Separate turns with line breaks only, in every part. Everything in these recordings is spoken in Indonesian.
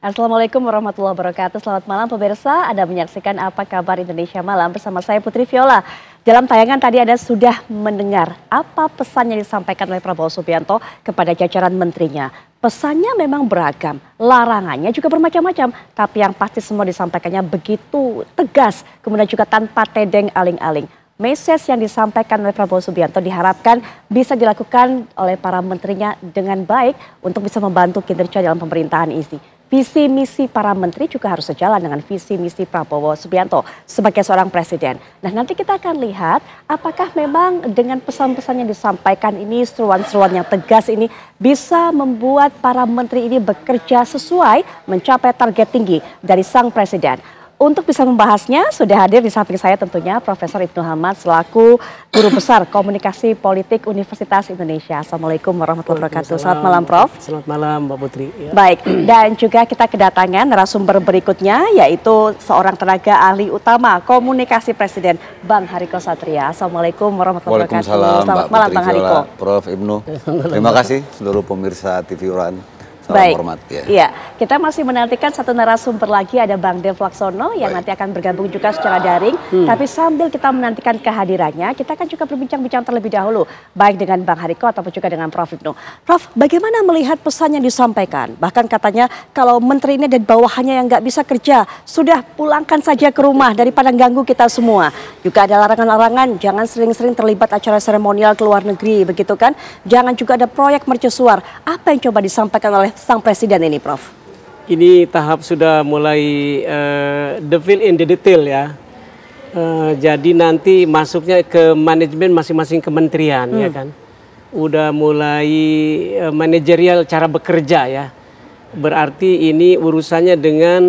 Assalamualaikum warahmatullahi wabarakatuh. Selamat malam pemirsa, Anda menyaksikan Apa Kabar Indonesia Malam bersama saya Putri Viola. Dalam tayangan tadi Anda sudah mendengar apa pesan yang disampaikan oleh Prabowo Subianto kepada jajaran menterinya. Pesannya memang beragam, larangannya juga bermacam-macam, tapi yang pasti semua disampaikannya begitu tegas, kemudian juga tanpa tedeng aling-aling. Message yang disampaikan oleh Prabowo Subianto diharapkan bisa dilakukan oleh para menterinya dengan baik untuk bisa membantu kinerja dalam pemerintahan ini. Visi misi para menteri juga harus sejalan dengan visi misi Prabowo Subianto sebagai seorang presiden. Nah, nanti kita akan lihat apakah memang dengan pesan-pesan yang disampaikan ini, seruan-seruan yang tegas ini bisa membuat para menteri ini bekerja sesuai mencapai target tinggi dari sang presiden. Untuk bisa membahasnya sudah hadir di samping saya tentunya Profesor Ibnu Hamad selaku Guru Besar Komunikasi Politik Universitas Indonesia. Assalamualaikum warahmatullahi wabarakatuh. Selamat malam Prof.
Selamat malam Mbak Putri.
Ya. Baik, dan juga kita kedatangan narasumber berikutnya yaitu seorang tenaga ahli utama komunikasi Presiden Bang Hariko Satria. Assalamualaikum warahmatullahi wabarakatuh. Selamat malam Bang Hariko.
Prof Ibnu, terima kasih seluruh pemirsa TV Uran. Salam
baik,
hormat, ya.
Iya, kita masih menantikan satu narasumber lagi, ada Bang Dev Laksono yang nanti akan bergabung juga secara daring. Tapi sambil kita menantikan kehadirannya, kita akan juga berbincang-bincang terlebih dahulu, baik dengan Bang Hariko ataupun juga dengan Prof Ibnu. Prof, bagaimana melihat pesan yang disampaikan? Bahkan katanya kalau menteri ini dan bawahannya yang nggak bisa kerja, sudah pulangkan saja ke rumah daripada ganggu kita semua. Juga ada larangan-larangan, jangan sering-sering terlibat acara seremonial ke luar negeri, begitu kan? Jangan juga ada proyek mercusuar. Apa yang coba disampaikan oleh sang presiden ini, Prof?
Ini tahap sudah mulai the fill in the detail ya. Jadi nanti masuknya ke manajemen masing-masing kementerian ya kan. Udah mulai manajerial cara bekerja ya. Berarti ini urusannya dengan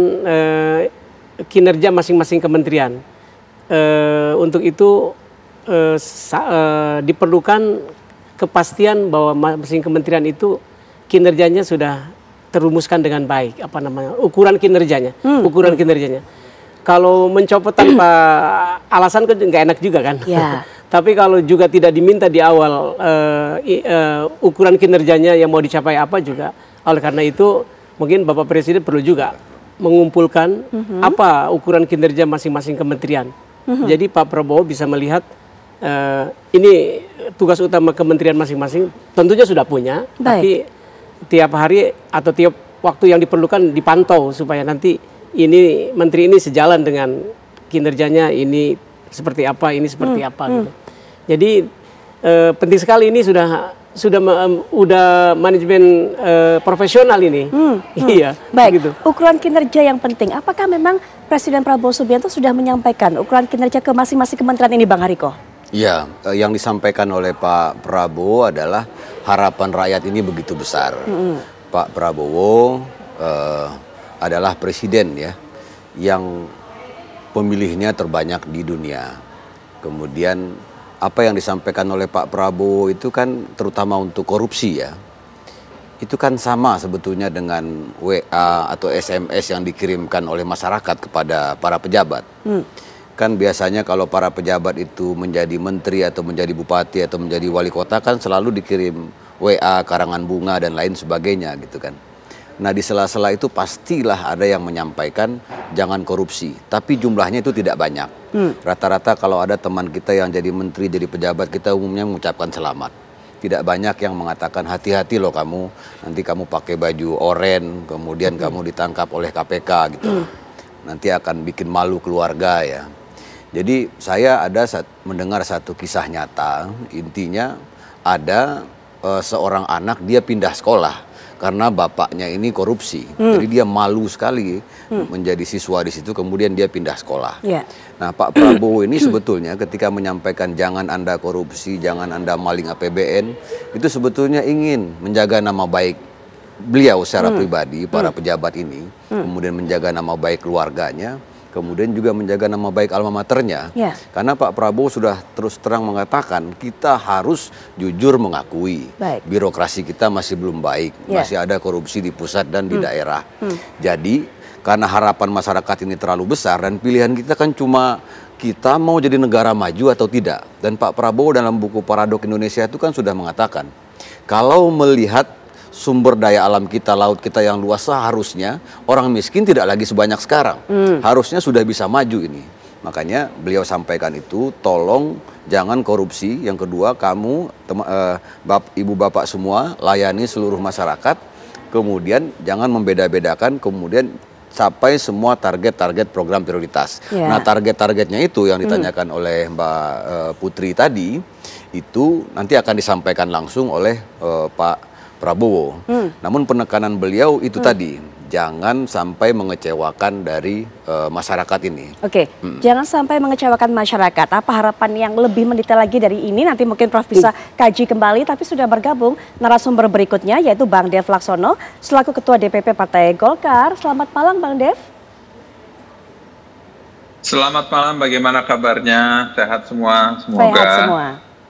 kinerja masing-masing kementerian. Untuk itu diperlukan kepastian bahwa masing kementerian itu kinerjanya sudah terumuskan dengan baik, ukuran kinerjanya, Kalau mencopot tanpa alasan kan nggak enak juga kan.
Ya.
Tapi kalau juga tidak diminta di awal ukuran kinerjanya yang mau dicapai apa juga, oleh karena itu mungkin Bapak Presiden perlu juga mengumpulkan apa ukuran kinerja masing-masing kementerian. Jadi Pak Prabowo bisa melihat ini tugas utama kementerian masing-masing, tentunya sudah punya, tapi tiap hari atau tiap waktu yang diperlukan dipantau supaya nanti ini menteri ini sejalan dengan kinerjanya, ini seperti apa, ini seperti apa gitu. Jadi penting sekali ini sudah manajemen profesional ini. Iya.
Baik.
Gitu.
Ukuran kinerja yang penting. Apakah memang Presiden Prabowo Subianto sudah menyampaikan ukuran kinerja ke masing-masing kementerian ini, Bang Hariko?
Ya, yang disampaikan oleh Pak Prabowo adalah harapan rakyat ini begitu besar. Pak Prabowo adalah presiden ya, yang pemilihnya terbanyak di dunia. Kemudian apa yang disampaikan oleh Pak Prabowo itu kan terutama untuk korupsi ya. Itu kan sama sebetulnya dengan WA atau SMS yang dikirimkan oleh masyarakat kepada para pejabat. Kan biasanya kalau para pejabat itu menjadi menteri atau menjadi bupati atau menjadi wali kota kan selalu dikirim WA, karangan bunga dan lain sebagainya gitu kan. Nah di sela-sela itu pastilah ada yang menyampaikan jangan korupsi, tapi jumlahnya itu tidak banyak. Rata-rata kalau ada teman kita yang jadi menteri, jadi pejabat, kita umumnya mengucapkan selamat. Tidak banyak yang mengatakan hati-hati loh kamu, nanti kamu pakai baju oren, kemudian kamu ditangkap oleh KPK gitu. Nanti akan bikin malu keluarga ya. Jadi saya mendengar satu kisah nyata, intinya ada seorang anak dia pindah sekolah karena bapaknya ini korupsi. Jadi dia malu sekali menjadi siswa di situ, kemudian dia pindah sekolah. Nah Pak Prabowo ini sebetulnya ketika menyampaikan jangan Anda korupsi, jangan Anda maling APBN, itu sebetulnya ingin menjaga nama baik beliau secara pribadi, para pejabat ini, kemudian menjaga nama baik keluarganya, kemudian juga menjaga nama baik alma maternya. Karena Pak Prabowo sudah terus terang mengatakan kita harus jujur mengakui birokrasi kita masih belum baik, masih ada korupsi di pusat dan di daerah. Jadi karena harapan masyarakat ini terlalu besar dan pilihan kita kan cuma kita mau jadi negara maju atau tidak. Dan Pak Prabowo dalam buku Paradok Indonesia itu kan sudah mengatakan kalau melihat sumber daya alam kita, laut kita yang luas, seharusnya orang miskin tidak lagi sebanyak sekarang. Harusnya sudah bisa maju ini. Makanya beliau sampaikan itu, tolong jangan korupsi. Yang kedua, kamu ibu bapak semua layani seluruh masyarakat. Kemudian jangan membeda-bedakan, kemudian capai semua target-target program prioritas. Nah, target-targetnya itu yang ditanyakan oleh Mbak Putri tadi, itu nanti akan disampaikan langsung oleh Pak Prabowo. Namun penekanan beliau itu tadi, jangan sampai mengecewakan dari masyarakat ini.
Oke, jangan sampai mengecewakan masyarakat. Apa harapan yang lebih mendetail lagi dari ini? Nanti mungkin Prof bisa kaji kembali, tapi sudah bergabung narasumber berikutnya, yaitu Bang Dev Laksono, selaku Ketua DPP Partai Golkar. Selamat malam, Bang Dev.
Selamat malam, bagaimana kabarnya? Sehat semua? Semoga.
Sehat semua.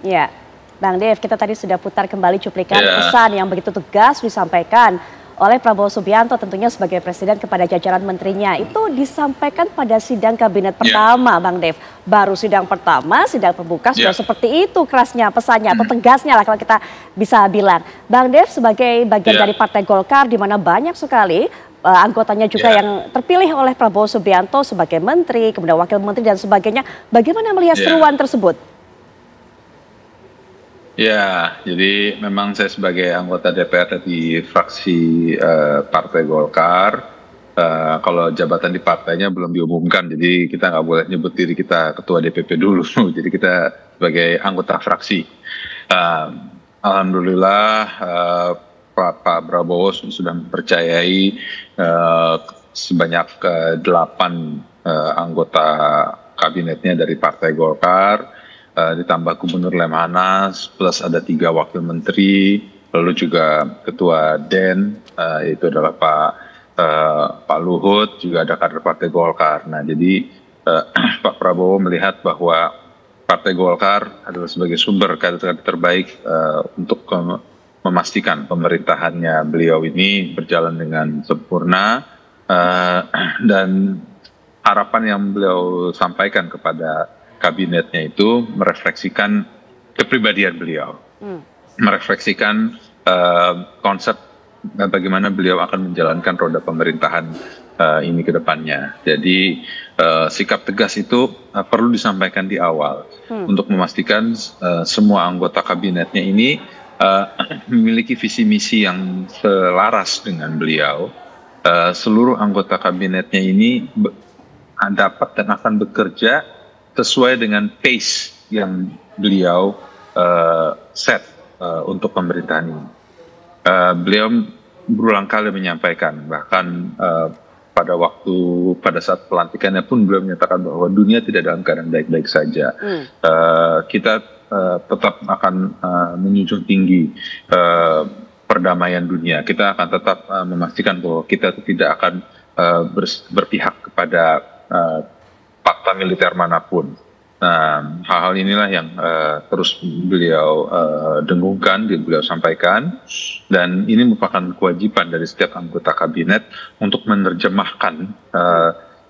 Ya, Bang Dev, kita tadi sudah putar kembali cuplikan pesan yang begitu tegas disampaikan oleh Prabowo Subianto tentunya sebagai presiden kepada jajaran menterinya. Itu disampaikan pada sidang kabinet pertama, Bang Dev. Baru sidang pertama, sidang pembuka sudah seperti itu kerasnya pesannya atau tegasnya lah kalau kita bisa bilang. Bang Dev sebagai bagian dari Partai Golkar di mana banyak sekali anggotanya juga yang terpilih oleh Prabowo Subianto sebagai menteri, kemudian wakil menteri dan sebagainya. Bagaimana melihat seruan tersebut?
Ya, jadi memang saya sebagai anggota DPR di fraksi Partai Golkar, kalau jabatan di partainya belum diumumkan, jadi kita nggak boleh nyebut diri kita ketua DPP dulu, jadi kita sebagai anggota fraksi. Alhamdulillah Pak Prabowo sudah mempercayai sebanyak 8 anggota kabinetnya dari Partai Golkar, ditambah Gubernur Lemhanas, plus ada 3 wakil menteri, lalu juga Ketua DEN, itu adalah Pak Luhut, juga ada kader Partai Golkar. Nah, jadi Pak Prabowo melihat bahwa Partai Golkar adalah sebagai sumber kader-kader terbaik untuk memastikan pemerintahannya beliau ini berjalan dengan sempurna, dan harapan yang beliau sampaikan kepada kabinetnya itu merefleksikan kepribadian beliau, merefleksikan konsep bagaimana beliau akan menjalankan roda pemerintahan ini ke depannya. Jadi sikap tegas itu perlu disampaikan di awal untuk memastikan semua anggota kabinetnya ini memiliki visi misi yang selaras dengan beliau. Seluruh anggota kabinetnya ini dapat dan akan bekerja sesuai dengan pace yang beliau set untuk pemerintahan ini. Beliau berulang kali menyampaikan, bahkan pada saat pelantikannya pun beliau menyatakan bahwa dunia tidak dalam keadaan baik-baik saja. Kita tetap akan menjunjung tinggi perdamaian dunia. Kita akan tetap memastikan bahwa kita tidak akan berpihak kepada fakta militer manapun. Nah, hal-hal inilah yang terus beliau dengungkan, beliau sampaikan, dan ini merupakan kewajiban dari setiap anggota kabinet untuk menerjemahkan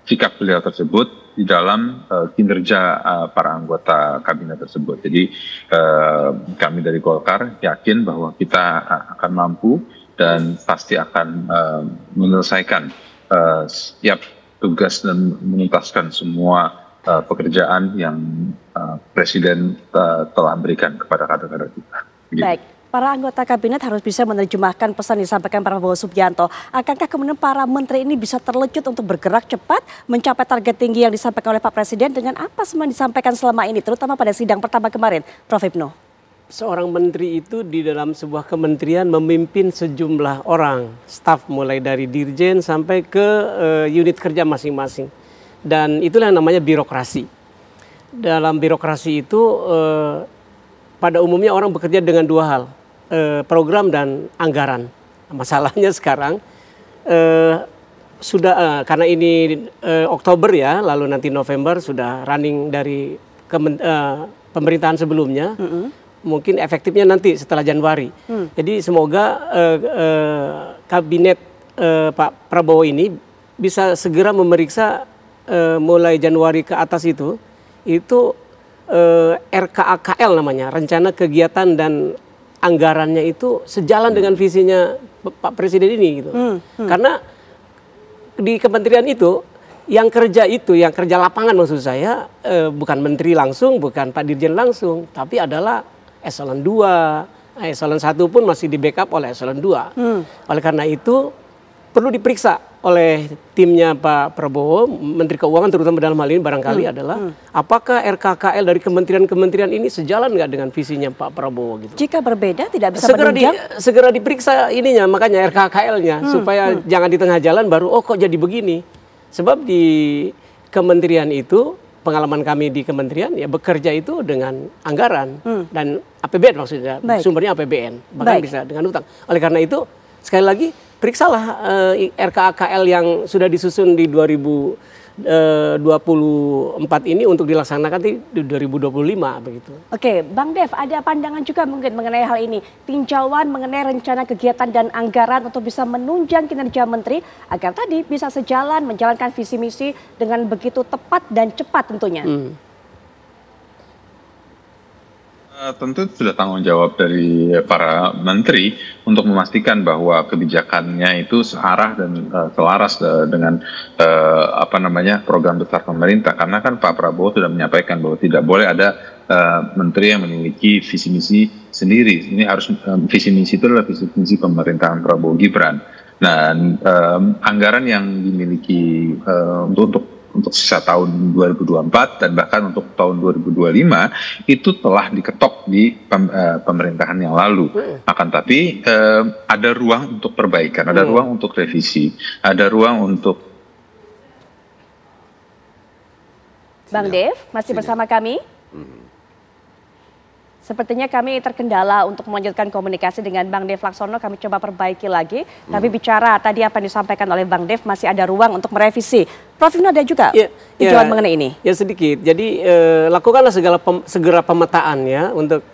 sikap beliau tersebut di dalam kinerja para anggota kabinet tersebut. Jadi kami dari Golkar yakin bahwa kita akan mampu dan pasti akan menyelesaikan setiap tugas dan menuntaskan semua pekerjaan yang Presiden telah berikan kepada kader-kader kita. Gitu.
Baik, para anggota kabinet harus bisa menerjemahkan pesan yang disampaikan Prabowo Subianto. Akankah kemudian para menteri ini bisa terlecut untuk bergerak cepat mencapai target tinggi yang disampaikan oleh Pak Presiden dengan apa semua yang disampaikan selama ini, terutama pada sidang pertama kemarin, Prof. Hipno?
Seorang menteri itu di dalam sebuah kementerian memimpin sejumlah orang, staf mulai dari dirjen sampai ke unit kerja masing-masing. Dan itulah yang namanya birokrasi. Dalam birokrasi itu pada umumnya orang bekerja dengan 2 hal, program dan anggaran. Masalahnya sekarang sudah karena ini Oktober ya, lalu nanti November sudah running dari pemerintahan sebelumnya. Mungkin efektifnya nanti setelah Januari. Jadi semoga kabinet Pak Prabowo ini bisa segera memeriksa mulai Januari ke atas itu RKAKL namanya, rencana kegiatan dan anggarannya itu sejalan dengan visinya Pak Presiden ini gitu. Karena di kementerian itu yang kerja lapangan maksud saya bukan menteri langsung, bukan Pak Dirjen langsung, tapi adalah eselon 2, eselon 1 pun masih di backup oleh eselon 2. Oleh karena itu perlu diperiksa oleh timnya Pak Prabowo, Menteri Keuangan terutama dalam hal ini barangkali adalah apakah RKKL dari kementerian-kementerian ini sejalan nggak dengan visinya Pak Prabowo gitu.
Jika berbeda tidak bisa menunjang?
Segera diperiksa ininya, makanya RKKL-nya supaya jangan di tengah jalan baru kok jadi begini. Sebab di kementerian itu pengalaman kami di kementerian ya bekerja itu dengan anggaran dan APBN maksudnya, sumbernya APBN, bahkan bisa dengan utang. Oleh karena itu sekali lagi periksalah RKKL yang sudah disusun di 2024 ini untuk dilaksanakan di 2025 begitu.
Oke, Bang Dev, ada pandangan juga mungkin mengenai hal ini. Tinjauan mengenai rencana kegiatan dan anggaran untuk bisa menunjang kinerja menteri agar tadi bisa sejalan menjalankan visi misi dengan begitu tepat dan cepat tentunya.
Tentu sudah tanggung jawab dari para menteri untuk memastikan bahwa kebijakannya itu searah dan selaras dengan program besar pemerintah. Karena kan Pak Prabowo sudah menyampaikan bahwa tidak boleh ada menteri yang memiliki visi misi sendiri. Ini harus visi misi itu adalah visi misi pemerintahan Prabowo Gibran. Nah, anggaran yang dimiliki untuk sisa tahun 2024 dan bahkan untuk tahun 2025 itu telah diketok di pemerintahan yang lalu. Akan tapi ada ruang untuk perbaikan, ada ruang untuk revisi, ada ruang untuk.
Bang Dev masih bersama kami? Sepertinya kami terkendala untuk melanjutkan komunikasi dengan Bang Dev Laksono. Kami coba perbaiki lagi. Tapi bicara tadi apa yang disampaikan oleh Bang Dev masih ada ruang untuk merevisi. Prof Ibnu ada juga tujuan mengenai ini? Ya
sedikit. Jadi lakukanlah segera pemetaan ya untuk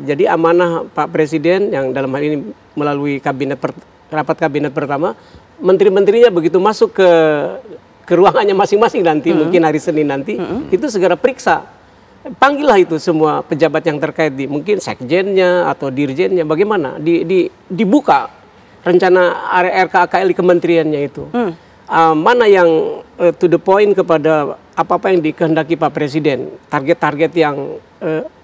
jadi amanah Pak Presiden yang dalam hal ini melalui rapat kabinet pertama, menteri-menterinya begitu masuk ke ruangannya masing-masing nanti, mungkin hari Senin nanti, itu segera periksa. Panggillah itu semua pejabat yang terkait mungkin sekjennya atau dirjennya, bagaimana dibuka rencana RKKL di kementeriannya itu. Mana yang to the point kepada apa yang dikehendaki Pak Presiden, target-target yang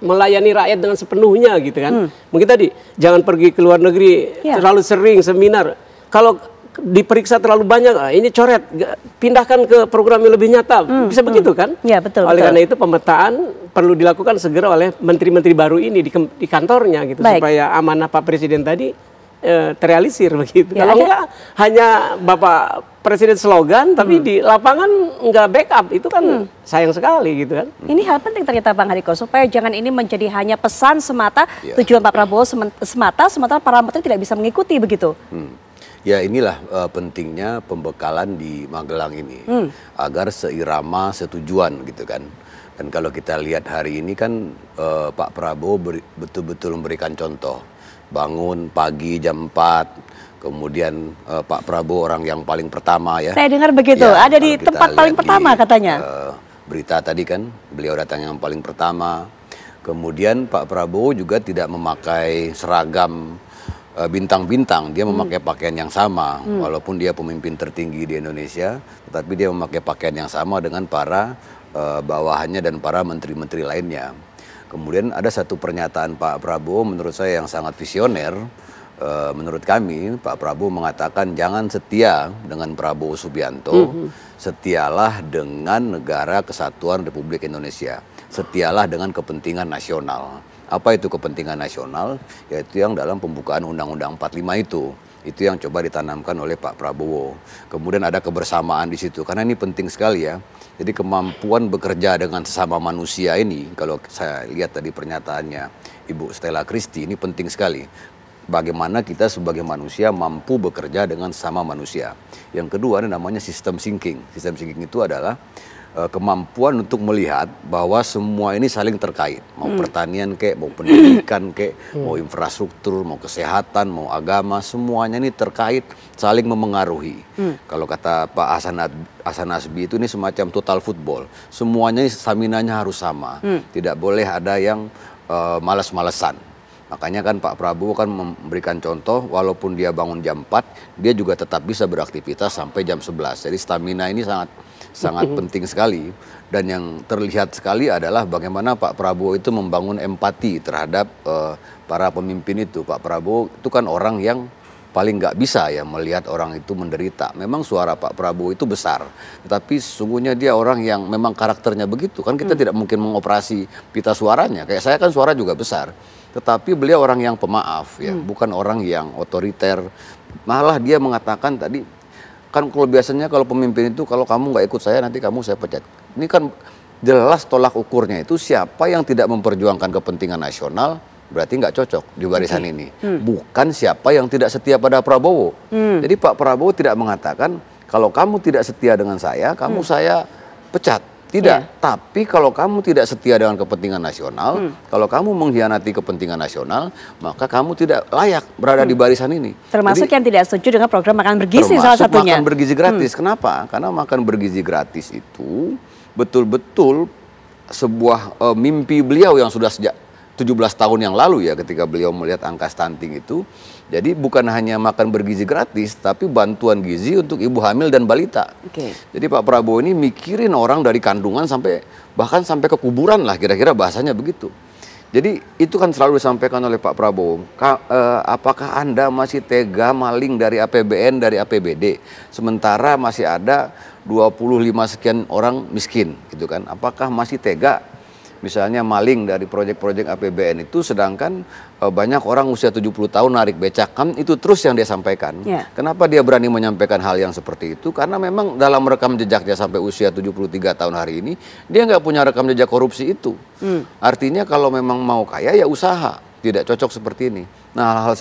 melayani rakyat dengan sepenuhnya gitu kan. Mungkin tadi jangan pergi ke luar negeri terlalu sering seminar. Kalau diperiksa terlalu banyak, ini coret, pindahkan ke program yang lebih nyata, bisa begitu kan?
Ya betul.
Oleh karena itu pemetaan perlu dilakukan segera oleh menteri-menteri baru ini di kantornya gitu. Baik. Supaya amanah Pak Presiden tadi terrealisir begitu. Ya, kalau enggak hanya Bapak Presiden slogan, tapi di lapangan enggak backup, itu kan sayang sekali gitu kan.
Ini hal penting ternyata Bang Hariko, supaya jangan ini menjadi hanya pesan semata, tujuan Pak Prabowo semata, sementara para menteri tidak bisa mengikuti begitu.
Ya inilah pentingnya pembekalan di Magelang ini agar seirama setujuan gitu kan. Dan kalau kita lihat hari ini kan Pak Prabowo betul-betul memberikan contoh, bangun pagi jam 4, kemudian Pak Prabowo orang yang paling pertama ya.
Saya dengar begitu, ya, ada di tempat paling pertama katanya.
Berita tadi kan beliau datang yang paling pertama. Kemudian Pak Prabowo juga tidak memakai seragam bintang-bintang, dia memakai pakaian yang sama, walaupun dia pemimpin tertinggi di Indonesia, tetapi dia memakai pakaian yang sama dengan para bawahannya dan para menteri-menteri lainnya. Kemudian ada satu pernyataan Pak Prabowo menurut saya yang sangat visioner. Menurut kami Pak Prabowo mengatakan jangan setia dengan Prabowo Subianto, setialah dengan Negara Kesatuan Republik Indonesia, setialah dengan kepentingan nasional. Apa itu kepentingan nasional? Yaitu yang dalam pembukaan Undang-Undang 45 itu yang coba ditanamkan oleh Pak Prabowo. Kemudian ada kebersamaan di situ, karena ini penting sekali ya. Jadi kemampuan bekerja dengan sesama manusia ini, kalau saya lihat tadi pernyataannya Ibu Stella Christy, ini penting sekali. Bagaimana kita sebagai manusia mampu bekerja dengan sesama manusia. Yang kedua ada namanya system thinking. System thinking itu adalah kemampuan untuk melihat bahwa semua ini saling terkait, mau pertanian kek, mau pendidikan kek, mau infrastruktur, mau kesehatan, mau agama, semuanya ini terkait, saling memengaruhi. Kalau kata Pak Hasan Nasbi itu ini semacam total football, semuanya staminanya harus sama, tidak boleh ada yang malas-malesan. Makanya kan Pak Prabowo kan memberikan contoh, walaupun dia bangun jam 4, dia juga tetap bisa beraktivitas sampai jam 11. Jadi stamina ini sangat penting sekali. Dan yang terlihat sekali adalah bagaimana Pak Prabowo itu membangun empati terhadap para pemimpin itu. Pak Prabowo itu kan orang yang paling nggak bisa ya melihat orang itu menderita. Memang suara Pak Prabowo itu besar, tetapi sesungguhnya dia orang yang memang karakternya begitu. Kan kita tidak mungkin mengoperasi pita suaranya. Kayak saya kan suara juga besar. Tetapi beliau orang yang pemaaf ya, bukan orang yang otoriter. Malah dia mengatakan tadi, kan kalau biasanya kalau pemimpin itu kalau kamu nggak ikut saya nanti kamu saya pecat. Ini kan jelas tolak ukurnya itu siapa yang tidak memperjuangkan kepentingan nasional berarti nggak cocok di barisan ini. Bukan siapa yang tidak setia pada Prabowo. Jadi Pak Prabowo tidak mengatakan kalau kamu tidak setia dengan saya, kamu saya pecat. Tidak, tapi kalau kamu tidak setia dengan kepentingan nasional, kalau kamu mengkhianati kepentingan nasional, maka kamu tidak layak berada di barisan ini.
Termasuk yang tidak setuju dengan program makan bergizi salah
termasuk
satunya.
makan bergizi gratis. Kenapa? Karena makan bergizi gratis itu betul-betul sebuah mimpi beliau yang sudah sejak 17 tahun yang lalu ya, ketika beliau melihat angka stunting itu. Jadi bukan hanya makan bergizi gratis, tapi bantuan gizi untuk ibu hamil dan balita. Jadi Pak Prabowo ini mikirin orang dari kandungan bahkan sampai ke kuburan lah, kira-kira bahasanya begitu. Jadi itu kan selalu disampaikan oleh Pak Prabowo. Apakah Anda masih tega maling dari APBN, dari APBD, sementara masih ada 25 sekian orang miskin, gitu kan? Apakah masih tega misalnya maling dari proyek-proyek APBN itu, sedangkan banyak orang usia 70 tahun narik becak, kan itu terus yang dia sampaikan. Kenapa dia berani menyampaikan hal yang seperti itu? Karena memang dalam rekam jejaknya sampai usia 73 tahun hari ini, dia nggak punya rekam jejak korupsi itu. Artinya kalau memang mau kaya ya usaha, tidak cocok seperti ini. Nah, hal-hal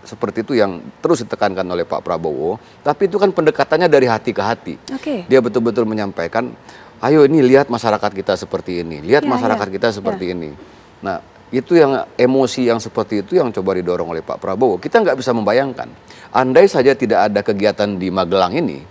seperti itu yang terus ditekankan oleh Pak Prabowo, tapi itu kan pendekatannya dari hati ke hati. Dia betul-betul menyampaikan, ayo ini lihat masyarakat kita seperti ini, lihat masyarakat kita seperti ini. Nah, itu yang emosi yang seperti itu yang coba didorong oleh Pak Prabowo. Kita nggak bisa membayangkan, andai saja tidak ada kegiatan di Magelang ini,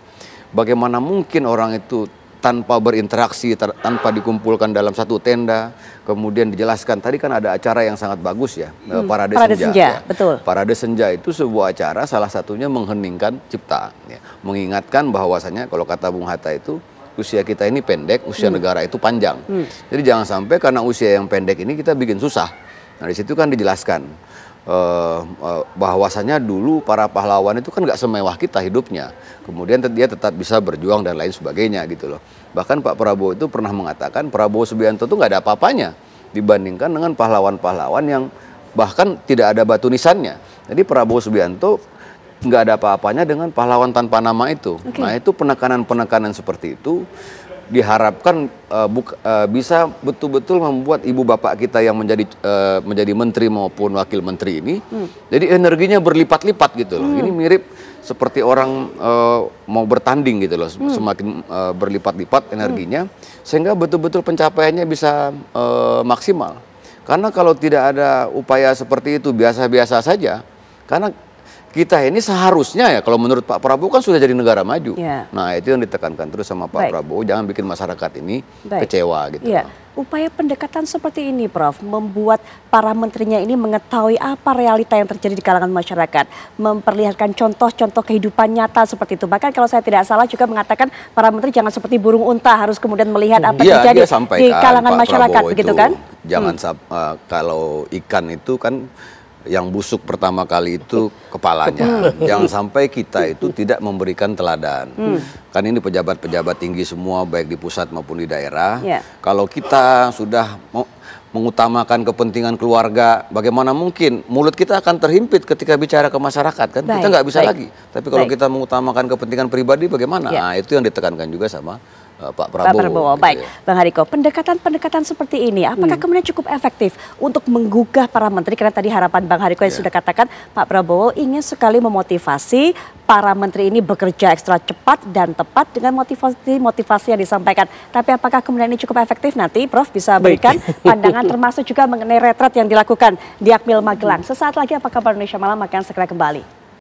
bagaimana mungkin orang itu tanpa berinteraksi, tanpa dikumpulkan dalam satu tenda, kemudian dijelaskan. Tadi kan ada acara yang sangat bagus ya, Parade Senja. Ya.
Betul.
Parade Senja itu sebuah acara, salah satunya mengheningkan cipta, ya. Mengingatkan bahwasanya kalau kata Bung Hatta itu, usia kita ini pendek, usia negara itu panjang. Jadi jangan sampai karena usia yang pendek ini kita bikin susah. Nah di situ kan dijelaskan bahwasanya dulu para pahlawan itu kan nggak semewah kita hidupnya. Kemudian dia tetap bisa berjuang dan lain sebagainya gitu loh. Bahkan Pak Prabowo itu pernah mengatakan Prabowo Subianto itu nggak ada apa-apanya dibandingkan dengan pahlawan-pahlawan yang bahkan tidak ada batu nisannya. Jadi Prabowo Subianto nggak ada apa-apanya dengan pahlawan tanpa nama itu. Nah itu penekanan-penekanan seperti itu diharapkan bisa betul-betul membuat ibu bapak kita yang menjadi menteri maupun wakil menteri ini, jadi energinya berlipat-lipat gitu loh. Ini mirip seperti orang mau bertanding gitu loh, semakin berlipat-lipat energinya, sehingga betul-betul pencapaiannya bisa maksimal. Karena kalau tidak ada upaya seperti itu biasa-biasa saja, karena kita ini seharusnya ya kalau menurut Pak Prabowo kan sudah jadi negara maju. Nah itu yang ditekankan terus sama Pak Prabowo, jangan bikin masyarakat ini kecewa gitu.
Upaya pendekatan seperti ini Prof, membuat para menterinya ini mengetahui apa realita yang terjadi di kalangan masyarakat, memperlihatkan contoh-contoh kehidupan nyata seperti itu. Bahkan kalau saya tidak salah juga mengatakan para menteri jangan seperti burung unta, harus kemudian melihat apa yang terjadi di kalangan masyarakat, begitu kan?
Jangan kalau ikan itu kan yang busuk pertama kali itu kepalanya. Jangan sampai kita itu tidak memberikan teladan. Kan ini pejabat-pejabat tinggi semua baik di pusat maupun di daerah. Kalau kita sudah mengutamakan kepentingan keluarga, bagaimana mungkin mulut kita akan terhimpit ketika bicara ke masyarakat kan? Kita nggak bisa lagi. Tapi kalau kita mengutamakan kepentingan pribadi bagaimana? Nah itu yang ditekankan juga sama Pak Prabowo.
Baik, Bang Hariko, pendekatan-pendekatan seperti ini apakah kemudian cukup efektif untuk menggugah para menteri? Karena tadi harapan Bang Hariko yang sudah katakan Pak Prabowo ingin sekali memotivasi para menteri ini bekerja ekstra cepat dan tepat dengan motivasi yang disampaikan. Tapi apakah kemudian ini cukup efektif? Nanti Prof bisa berikan pandangan termasuk juga mengenai retret yang dilakukan di Akmil Magelang. Sesaat lagi Apa Kabar Indonesia Malam akan segera kembali.